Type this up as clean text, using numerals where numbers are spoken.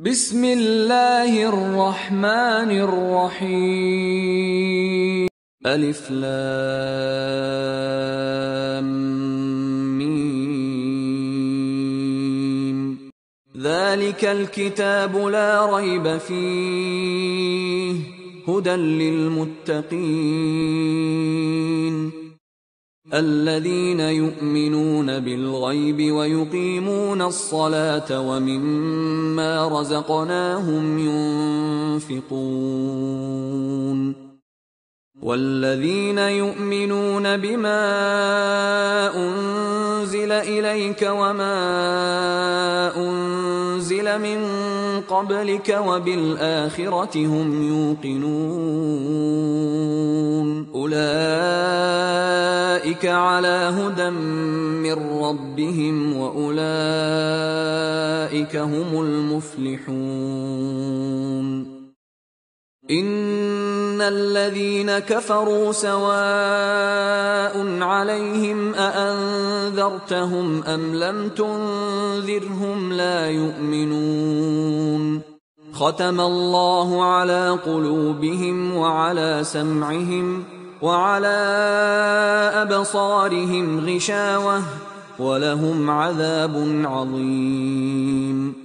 بسم الله الرحمن الرحيم. ألف لام ميم. ذلك الكتاب لا ريب فيه هدى للمتقين الذين يؤمنون بالغيب ويقيمون الصلاة ومما رزقناهم ينفقون والذين يؤمنون بما أنزل إليك وما أنزل من قبلك وبالآخرة هم يوقنون أولئك على هدى من ربهم وأولئك هم المفلحون. إن الذين كفروا سواء عليهم أأنذرتهم أم لم تنذرهم لا يؤمنون. ختم الله على قلوبهم وعلى سمعهم وعلى أبصارهم غشاوة ولهم عذاب عظيم.